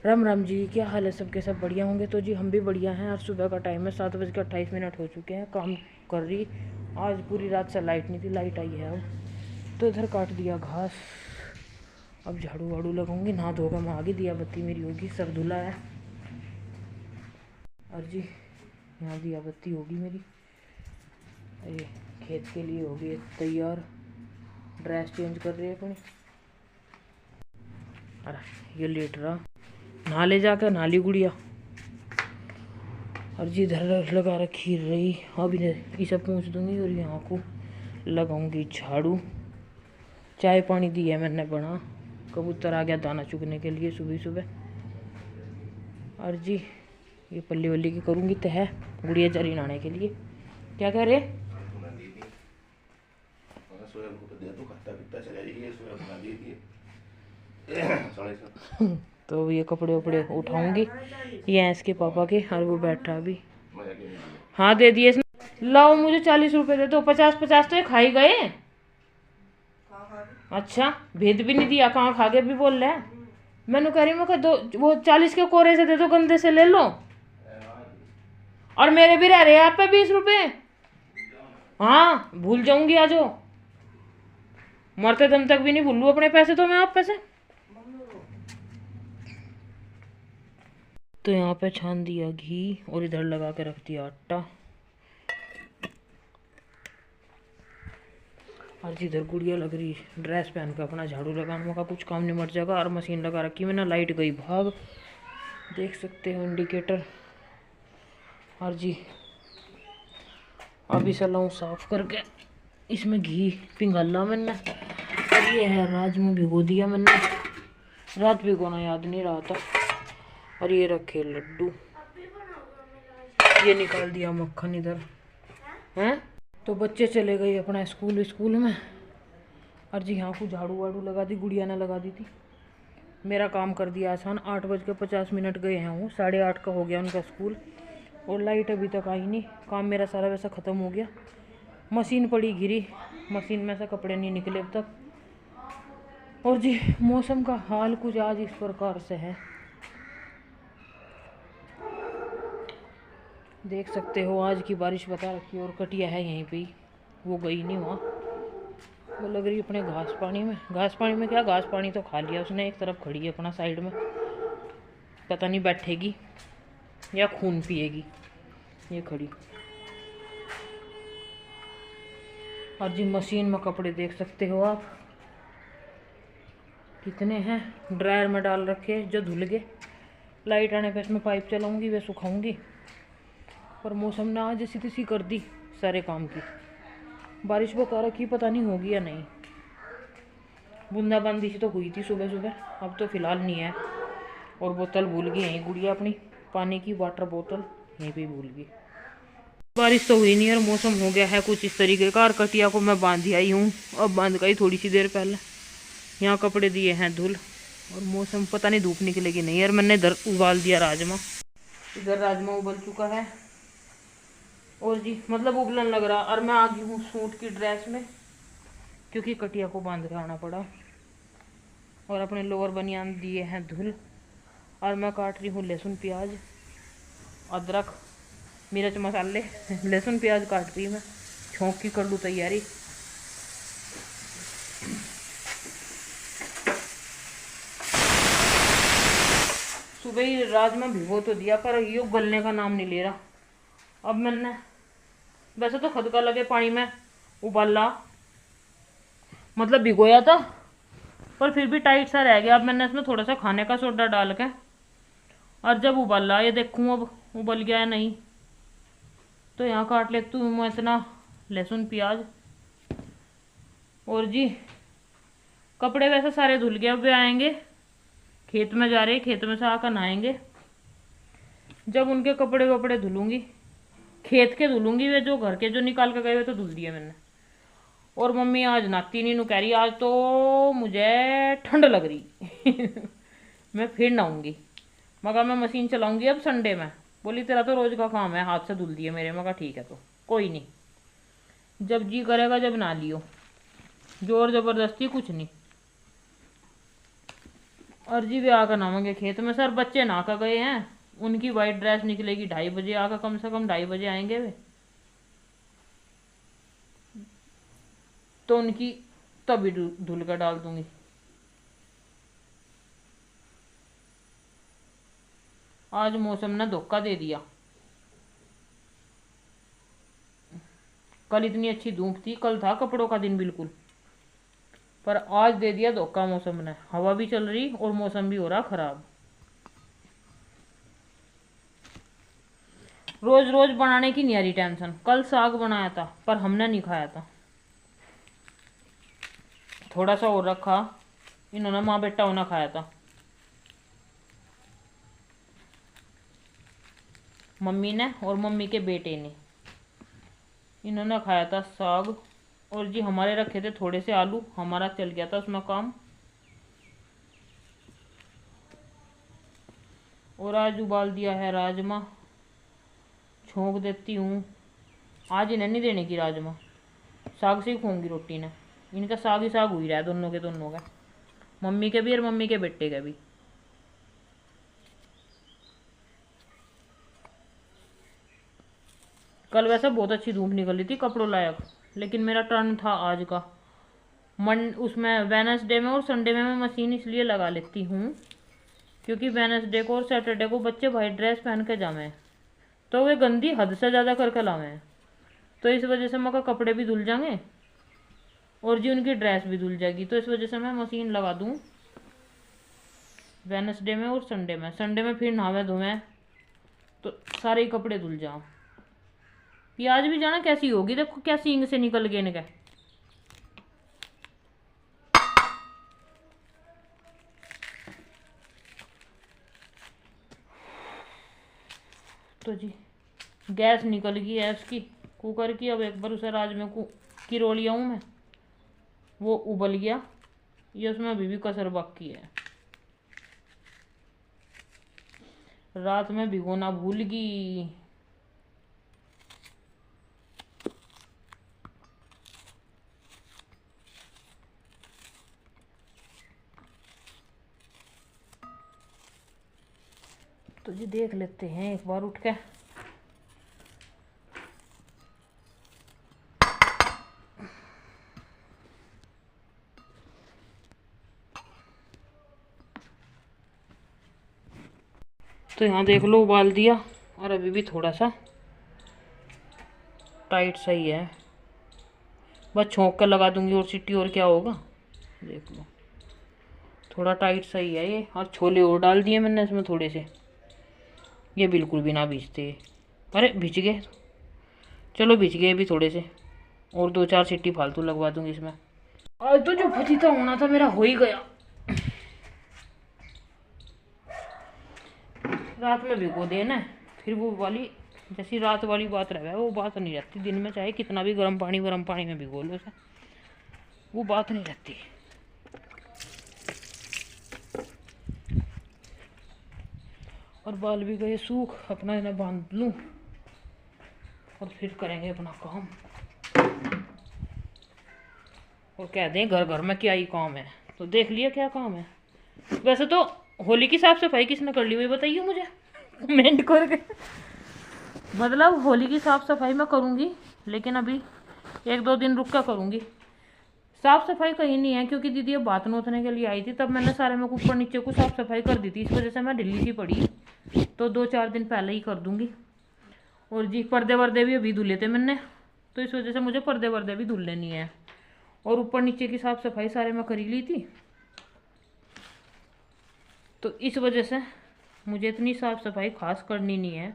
राम राम जी, क्या हाल है? सबके सब बढ़िया होंगे। तो जी हम भी बढ़िया हैं। आज सुबह का टाइम है, 7:28 हो चुके हैं। काम कर रही आज पूरी रात से लाइट नहीं थी, लाइट आई है अब। तो इधर काट दिया घास, अब झाड़ू वाड़ू लगाऊंगी, नहा धोकर मैं आगे, दिया बत्ती मेरी होगी, सर धुला है। और जी यहाँ दिया बत्ती होगी मेरी। ये खेत के लिए होगी तैयार, ड्रेस चेंज कर रही है अपनी। अरे ये लेट रहा, नहा ले जाकर, नहा ली गुड़िया। और जी इधर लगा रखी रही, अभी इसे पूछ दूंगी और यहाँ को लगाऊंगी झाड़ू। चाय पानी दी है मैंने बना, कबूतर आ गया दाना चुगने के लिए सुबह सुबह। और जी ये पल्ली वल्ली की करूँगी तह, गुड़िया चरी नहाने के लिए। क्या कह रहे? तो ये कपड़े वपड़े उठाऊंगी, ये हैं इसके पापा के, और वो बैठा अभी। हाँ दे दिए इसने। लाओ मुझे 40 रुपए दे दो। 50-50 तो ये खा ही गए। अच्छा भेद भी नहीं दिया, कहाँ खा के भी बोल रहे हैं। मैंने कह रही मैं दो, वो 40 के कोरे से दे दो, गंदे से ले लो। और मेरे भी रह रहे हैं आप पे 20 रुपए। हाँ भूल जाऊंगी आज, मरते दम तक भी नहीं भूलू अपने पैसे तो मैं आप पैसे। तो यहाँ पे छान दिया घी और इधर लगा के रख दिया आटा। और इधर गुड़िया लग रही ड्रेस पहन कर अपना झाड़ू लगाने का, कुछ काम नहीं मट जाएगा। और मशीन लगा रखी मैंने, लाइट गई भाग, देख सकते हो इंडिकेटर। और जी अभी चलाऊँ साफ करके, इसमें घी पिघला मैंने। और ये है राजमा, भिगो दिया मैंने, रात भिगोना याद नहीं रहा था। और ये रखे लड्डू, ये निकाल दिया मक्खन इधर हैं। तो बच्चे चले गए अपना स्कूल में। और जी हाँ को झाड़ू वाड़ू लगा दी, गुड़िया ने लगा दी थी। मेरा काम कर दिया आसान। 8:50 गए हैं वो, 8:30 का हो गया उनका स्कूल। और लाइट अभी तक आई नहीं, काम मेरा सारा वैसा ख़त्म हो गया। मशीन पड़ी घिरी, मशीन में से कपड़े नहीं निकले अब तक। और जी मौसम का हाल कुछ आज इस प्रकार से है, देख सकते हो। आज की बारिश बता रखी है, और कटिया है यहीं पे, वो गई नहीं वहाँ। वो लग रही अपने घास पानी में। घास पानी में क्या, घास पानी तो खा लिया उसने, एक तरफ खड़ी है अपना साइड में, पता नहीं बैठेगी या खून पिएगी, ये खड़ी। और जी मशीन में कपड़े देख सकते हो आप कितने हैं, ड्रायर में डाल रखे जो धुल गए। लाइट आने पर इसमें पाइप चलाऊंगी, वे सुखाऊंगी। पर मौसम ने आज ऐसी तैसी कर दी सारे काम की। बारिश बता रखी, पता नहीं होगी या नहीं। बूंदाबांदी सी तो हुई थी सुबह सुबह, अब तो फिलहाल नहीं है। और बोतल भूल गई यहीं गुड़िया अपनी, पानी की वाटर बोतल यहीं पे भूल गई। बारिश तो हुई नहीं और मौसम हो गया है कुछ इस तरीके का। और कटिया को मैं बांध आई हूँ, अब बांध गई थोड़ी सी देर पहले। यहाँ कपड़े दिए हैं धुल, और मौसम पता नहीं धूप निकलेगी नहीं। यार मैंने इधर उबाल दिया राजमा, इधर राजमा उबल चुका है। और जी मतलब उबलन लग रहा। और मैं आ गई हूँ सूट की ड्रेस में, क्योंकि कटिया को बांध के आना पड़ा। और अपने लोअर बनियान दिए हैं धुल। और मैं काट रही हूँ लहसुन प्याज, अदरक, मिर्च मसाले। लहसुन प्याज काट रही मैं, छोंक की कर लूँ तैयारी। सुबह ही राजमा भिगो तो दिया, पर ये गलने का नाम नहीं ले रहा। अब मैंने वैसे तो खदका लगे पानी में उबाला, मतलब भिगोया था, पर फिर भी टाइट सा रह गया। अब मैंने इसमें थोड़ा सा खाने का सोडा डाल के, और जब उबाला ये देखूँ अब उबल गया है नहीं। तो यहाँ काट लेती हूँ मैं इतना लहसुन प्याज। और जी कपड़े वैसे सारे धुल गए, अब वे आएंगे खेत में, जा रहे खेत में से आकर नहाएंगे। जब उनके कपड़े वपड़े धुलूंगी, खेत के धुलूंगी, वे जो घर के जो निकाल के गए हुए तो धुल दिए मैंने। और मम्मी आज नहाती नहीं, कह रही आज तो मुझे ठंड लग रही। मैं फिर नहाऊंगी, मगर मैं मशीन चलाऊंगी अब संडे में। बोली तेरा तो रोज का काम है, हाथ से धुल दिए मेरे। मगर ठीक है, तो कोई नहीं, जब जी करेगा जब ना लियो, जोर जबरदस्ती कुछ नहीं। अर्जी भी आकर नहाएंगे खेत में सर, बच्चे नहा कर गए हैं, उनकी वाइट ड्रेस निकलेगी 2:30 बजे आकर, कम से कम 2:30 बजे आएंगे वे, तो उनकी तभी धुल कर डाल दूंगी। आज मौसम ने धोखा दे दिया, कल इतनी अच्छी धूप थी, कल था कपड़ों का दिन बिल्कुल, पर आज दे दिया धोखा मौसम ने। हवा भी चल रही और मौसम भी हो रहा खराब। रोज रोज बनाने की नहीं आ रही टेंशन। कल साग बनाया था पर हमने नहीं खाया था, थोड़ा सा और रखा, इन्होंने माँ बेटा होना खाया था। मम्मी ने और मम्मी के बेटे ने, इन्होंने खाया था साग। और जी हमारे रखे थे थोड़े से आलू, हमारा चल गया था उसमें काम। और आज उबाल दिया है राजमा, छोंक देती हूँ। आज इन्हें नहीं देने की राजमा, साग से ही खाऊंगी रोटी ने। इनका साग ही साग हुई रहा है दोनों का, मम्मी के भी और मम्मी के बेटे के भी। कल वैसे बहुत अच्छी धूप निकल रही थी कपड़ों लायक, लेकिन मेरा टर्न था आज का। उसमें वेडनेसडे में और संडे में मैं मशीन इसलिए लगा लेती हूँ क्योंकि वेडनेसडे को और सैटरडे को बच्चे वाइट ड्रेस पहन के जावे, तो वे गंदी हद से ज़्यादा करके लावे, तो इस वजह से मगर कपड़े भी धुल जाएंगे और जी उनकी ड्रेस भी धुल जाएगी। तो इस वजह से मैं मशीन लगा दूँ वेडनेसडे में और संडे में। संडे में फिर नहावे धोवें तो सारे ही कपड़े धुल जाओ। प्याज भी जाना कैसी होगी, देखो क्या सींग से निकल गए इनके। तो जी गैस निकल गई है इसकी कुकर की। अब एक बार उसे राजमे को किरो लिया हूँ मैं, वो उबल गया, ये उसमें अभी भी कसर बाकी है। रात में भिगोना भूल गई। तो जी देख लेते हैं एक बार उठ के। तो यहाँ देख लो उबाल दिया, और अभी भी थोड़ा सा टाइट सही है, बस छोंक कर लगा दूंगी और सीटी, और क्या होगा। देख लो थोड़ा टाइट सही है ये। और छोले और डाल दिए मैंने इसमें थोड़े से, ये बिल्कुल भी ना भीजते। अरे भिज गए, चलो भिज गए भी थोड़े से, और 2-4 सीटी फालतू लगवा दूंगी इसमें। आज तो जो फजीता होना था मेरा हो ही गया। रात में भिगो देना, फिर वो वाली जैसी रात वाली बात रहे वो बात नहीं रहती। दिन में चाहे कितना भी गर्म पानी में भिगो लो, वो बात नहीं रहती। और बाल भी गए सूख, अपना इन्हें बांध लूँ और फिर करेंगे अपना काम। और कह दें घर घर में क्या ही काम है, तो देख लिया क्या काम है। वैसे तो होली की साफ सफाई किसने कर ली हुई बताइए मुझे कमेंट करके। मतलब होली की साफ सफाई मैं करूँगी, लेकिन अभी 1-2 दिन रुक कर करूँगी। साफ सफाई कहीं नहीं है, क्योंकि दीदी अब बात नोचने के लिए आई थी, तब मैंने सारे में ऊपर नीचे को साफ सफाई कर दी थी। इस वजह से मैं ढिल्ली सी पड़ी, तो 2-4 दिन पहले ही कर दूँगी। और जी पर्दे वर्दे भी अभी धुले थे मैंने, तो इस वजह से मुझे पर्दे वर्दे भी धुल लेनी है। और ऊपर नीचे की साफ सफाई सारे में करी ली थी, तो इस वजह से मुझे इतनी साफ सफाई खास करनी नहीं है,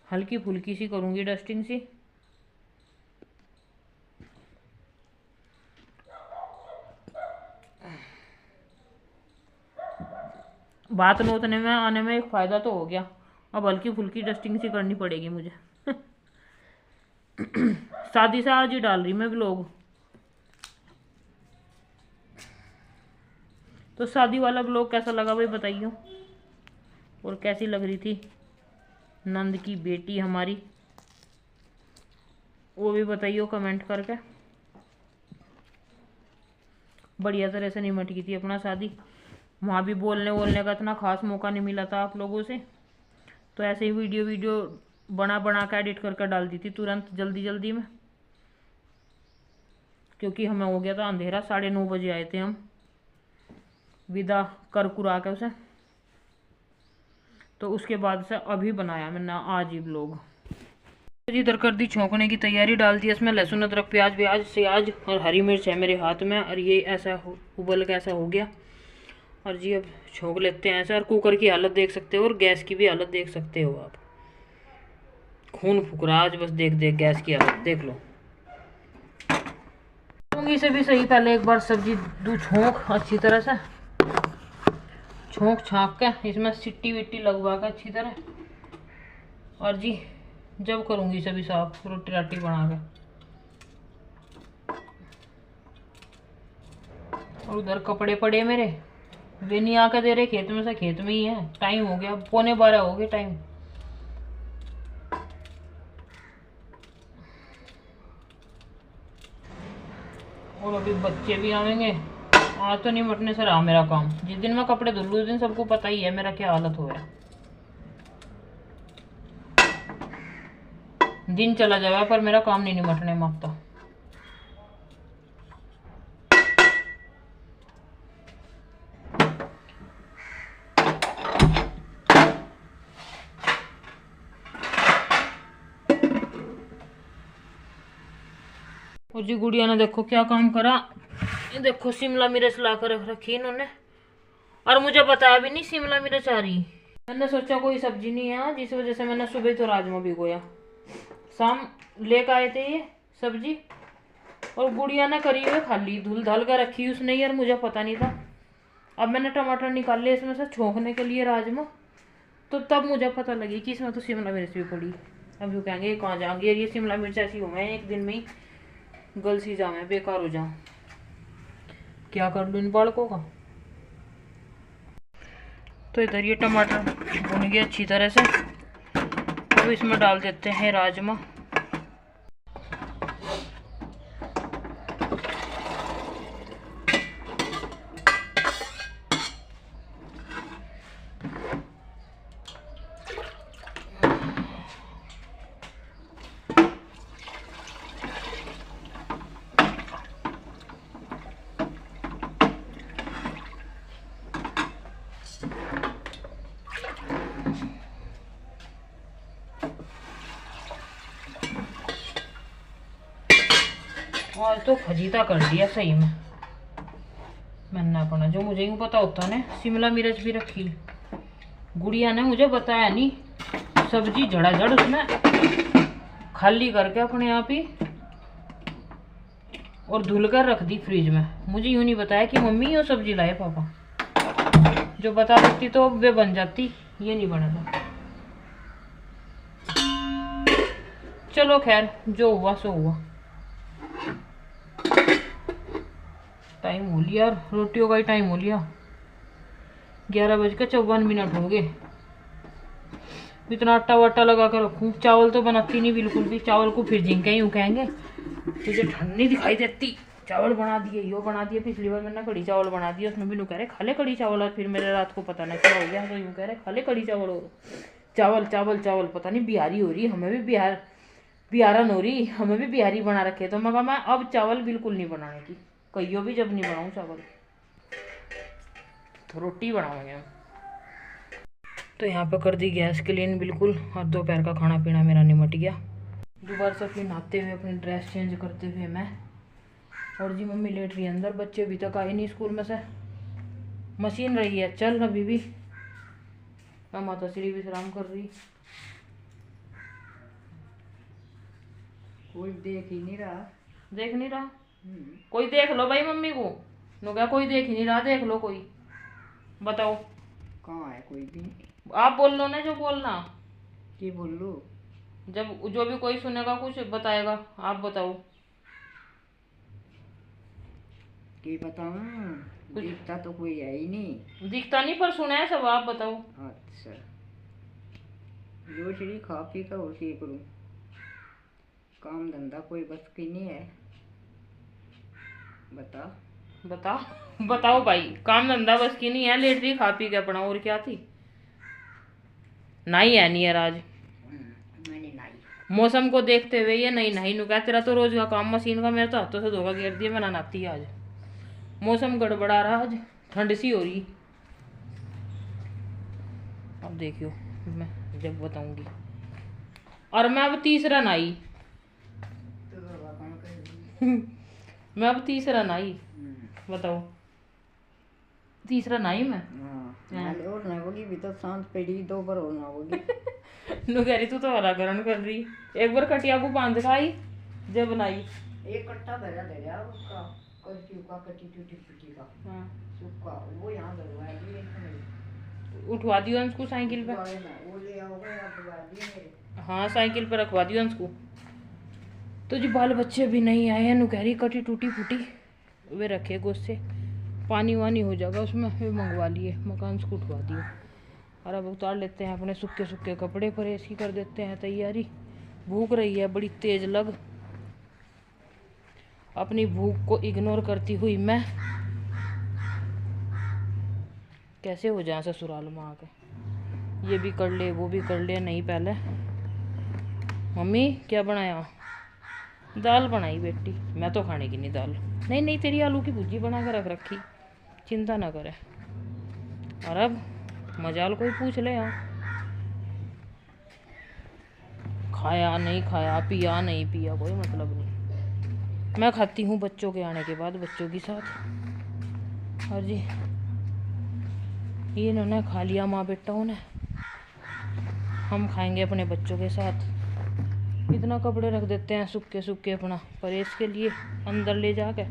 हल्की फुल्की सी करूँगी डस्टिंग सी। बात नोचने में आने में एक फ़ायदा तो हो गया, अब हल्की फुल्की डस्टिंग सी करनी पड़ेगी मुझे। शादी से आज ही डाल रही मैं व्लॉग, तो शादी वाला व्लॉग कैसा लगा भाई बताइए, और कैसी लग रही थी नंद की बेटी हमारी, वो भी बताइए कमेंट करके। बढ़िया तरह से निमट गई थी अपना शादी। वहाँ भी बोलने का इतना खास मौका नहीं मिला था आप लोगों से, तो ऐसे ही वीडियो बना के एडिट करके डाल दी थी तुरंत जल्दी में, क्योंकि हमें हो गया था अंधेरा। 9:30 बजे आए थे हम विदा कर कुरा के उसे, तो उसके बाद से अभी बनाया मैंने आज ही व्लॉग। इधर कर दी छोंकने की तैयारी, डाल दी इसमें लहसुन अदरक प्याज स्याज और हरी मिर्च है मेरे हाथ में, और ये ऐसा उबल के ऐसा हो गया। और जी अब छोंक लेते हैं ऐसा। और कुकर की हालत देख सकते हो और गैस की भी हालत देख सकते हो आप, खून फूक रहा आज बस देख गैस की हालत देख लो। इसे भी सही पहले एक बार सब्जी दूँ छोंक अच्छी तरह से, छोंक छाँक के इसमें सिट्टी विट्टी लगवा के अच्छी तरह। और जी जब करूँगी सभी साफ रोटी राटी बना के। और उधर कपड़े पड़े मेरे, वे नहीं आकर दे रहे खेत में से, खेत में ही है। टाइम हो गया 11:15 हो गए टाइम। और अभी बच्चे भी आवेंगे, आज तो नहीं मटने से रहा मेरा काम। जिस दिन मैं कपड़े धुल लूँ उस दिन सबको पता ही है मेरा क्या हालत हो है। दिन चला जाएगा पर मेरा काम नहीं निमटने मांगता। और जी गुड़िया ने देखो क्या काम करा, ये देखो शिमला मिर्च ला कर रख रखी इन्होंने, और मुझे बताया भी नहीं शिमला मिर्च आ रही। मैंने सोचा कोई सब्जी नहीं है, जिस वजह से मैंने सुबह तो राजमा भिगोया, शाम लेकर आए थे ये सब्जी, और गुड़िया ने करी हुई खाली धुल धल कर रखी उसने यार, मुझे पता नहीं था। अब मैंने टमाटर निकाल लिया इसमें से छोंकने के लिए राजमा, तो तब मुझे पता लगी कि इसमें तो शिमला मिर्च भी पड़ी। अब जो कहेंगे ये कहाँ जाएंगे, ये शिमला मिर्च ऐसी हो मैं एक दिन में ही गल सी जाऊँ, मैं बेकार हो जाऊँ, क्या कर लूँ इन बालकों का। तो इधर ये टमाटर भुन गए अच्छी तरह से, तो इसमें डाल देते हैं राजमा। आज तो फजीता कर दिया सही में मैंने अपना, जो मुझे यूँ पता होता ने शिमला मिर्च भी रखी। गुड़िया ने मुझे बताया नहीं, सब्जी झड़ाझड़ उसने खाली करके अपने आप ही और धुल कर रख दी फ्रिज में। मुझे यूँ नहीं बताया कि मम्मी ये सब्जी लाए पापा, जो बता देती तो वे बन जाती, ये नहीं बना था। चलो खैर जो हुआ सो हुआ। टाइम हो लिया, रोटियों का ही टाइम हो लिया, 11:54 हो गए। इतना आटा वाटा लगा कर रखूँ, चावल तो बनाती नहीं बिल्कुल भी, चावल को फिर जिनके यूँ कहेंगे तुझे ठंड नहीं दिखाई देती, चावल बना दिए यो बना दिए। पिछली बार मैंने कड़ी चावल बना दिए, उसमें भी यूँ कह रहे खा ले कड़ी चावल, और फिर मेरे रात को पता नहीं क्या हो गया, तो यूँ कह रहे खा ले कड़ी चावल, और चावल चावल चावल पता नहीं बिहारी हो रही, हमें भी बिहारन हो रही, हमें भी बिहारी बना रखे। तो मैं कहा मैं अब चावल बिल्कुल नहीं बनाने की, कहियो भी जब नहीं बनाऊँ चावल तो रोटी बनाऊंगे। तो यहाँ पर कर दी गैस क्लीन बिल्कुल, और दोपहर का खाना पीना मेरा निमट गया। दोबारा से फिर नहाते हुए अपनी ड्रेस चेंज करते हुए मैं, और जी मम्मी लेट रही है अंदर, बच्चे अभी तक आए नहीं स्कूल में से। मशीन रही है चल अभी भी, माता श्री विश्राम कर रही। कोई देख ही नहीं रहा, देख नहीं रहा, कोई देख लो भाई मम्मी को, नो क्या कोई देख ही नहीं रहा, देख लो कोई, बताओ कहाँ है कोई भी नहीं। आप बोल लो ना जो बोलना, कि बोलू जब जो भी कोई सुनेगा कुछ बताएगा, आप बताओ। कि बताऊं, दिखता तो कोई है ही नहीं। दिखता नहीं पर सुना है सब, आप बताओ। अच्छा जो चीज़ खा पी कर उसी करूँ, काम धंधा कोई बस की नहीं है, बता। बताओ बताओ भाई, काम धंधा बस की नहीं है, लेट रही खा पी के अपना, और क्या थी। नाई है नहीं यार आज, मैंने नाई। मौसम को देखते हुए ये नहीं नहीं नु क्या, तेरा तो रोज का काम मशीन का, मेरा तो हाथों से धोखा गिर दिया, मैं नहाती आज। मौसम गड़बड़ा रहा आज, ठंड सी हो रही। अब देखियो मैं जब बताऊंगी। और मैं अब तीसरा नाई तो बाबा कौन करेगी? मैं अब तीसरा नाई, बताओ तीसरा नाई मैं। हाँ, नाले और नहाओगी भी तो सांस पेड़ी 2 बार और नहाओगी। नु कह रही तू तो हराकरण कर रही, एक बार कटिया को बांध खाई जब बनाई। एक कट्टा भरा दे रहा उसका, कच्ची का कच्ची टूटी फूटी का हाँ, सूखा, वो यहाँ डलवा दिए इसमें। उठवा दियो अंश को साइकिल पे। वो ले आओगे या डलवा दिए मेरे। हाँ साइकिल पे रखवा दियो अंश को। तो जी बाल बच्चे भी नहीं आए हैं, नु कह रही कटी टूटी फूटी, वे रखे गुस्से, पानी वानी हो जाएगा उसमें, वे मंगवा लिए, मकान से उठवा दियो। और अब उतार लेते हैं अपने सूखे सूखे कपड़े, पर ऐसी कर देते हैं तैयारी। भूख रही है बड़ी तेज लग, अपनी भूख को इग्नोर करती हुई मैं कैसे हो जाए ससुराल में आके, ये भी कर ले वो भी कर ले। नहीं पहले मम्मी क्या बनाया, दाल बनाई बेटी, मैं तो खाने की नहीं दाल। नहीं नहीं तेरी आलू की भुजी बना कर रख रखी, चिंता ना करे। और अब मजाल कोई पूछ ले, यहाँ खाया नहीं खाया, पिया नहीं पिया, कोई मतलब नहीं। मैं खाती हूँ बच्चों के आने के बाद, बच्चों के साथ। और जी ये इन्होंने खा लिया माँ बेटाओं ने, हम खाएंगे अपने बच्चों के साथ। इतना कपड़े रख देते हैं सूखे सूखे अपना परहेज के लिए अंदर ले जाके,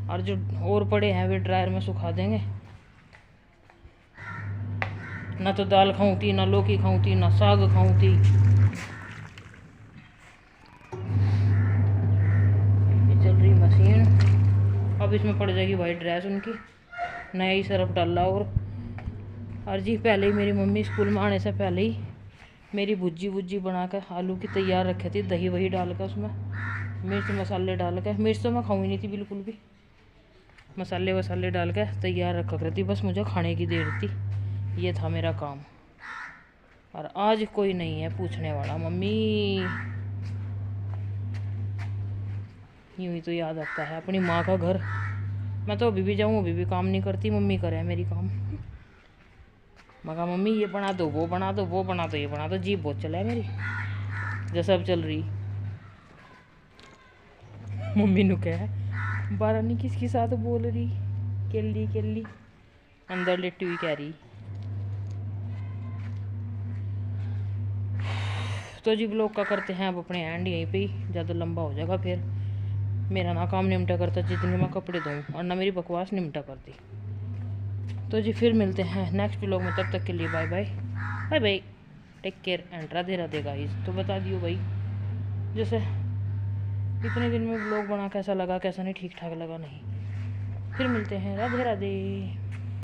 और जो और पड़े हैं वे ड्रायर में सुखा देंगे। ना तो दाल खाऊं थी, ना लौकी खाऊं थी, ना साग खाऊं थी। ये चल रही मशीन, अब इसमें पड़ जाएगी वाइट ड्रेस उनकी, नया ही सरफ डाला। और जी पहले ही मेरी मम्मी स्कूल में आने से पहले ही मेरी भुज्जी वुज्जी बना कर आलू की तैयार रखी थी, दही वही डाल कर उसमें मिर्च मसाले डाल कर। मिर्च तो मैं खाऊँ ही नहीं थी बिल्कुल भी, मसाले वसाले डाल कर तैयार रखा करती, बस मुझे खाने की देर थी, ये था मेरा काम। और आज कोई नहीं है पूछने वाला। मम्मी यूँ ही तो याद आता है अपनी माँ का घर। मैं तो अभी भी जाऊँ अभी भी काम नहीं करती, मम्मी करे मेरी काम। मैं कहा मम्मी ये बना दो वो बना दो, वो बना दो ये बना दो, जीभ बहुत चला है मेरी, जैसा अब चल रही। मम्मी नु कह बारानी किसके साथ बोल रही, केली केली अंदर लेटी हुई कह रही। तो जी ब्लॉग का करते हैं अब अपने एंड यहीं पे ही, ज़्यादा लंबा हो जाएगा फिर मेरा ना काम निमटा करता जितने मैं कपड़े धोऊँ, और ना मेरी बकवास निमटा करती। तो जी फिर मिलते हैं नेक्स्ट ब्लॉग में, तब तक के लिए bye bye bye bye, take care and Radhe Radhe guys. तो बता दियो भाई जैसे इतने दिन में ब्लॉग बना कैसा लगा कैसा नहीं, ठीक ठाक लगा नहीं। फिर मिलते हैं, राधे राधे।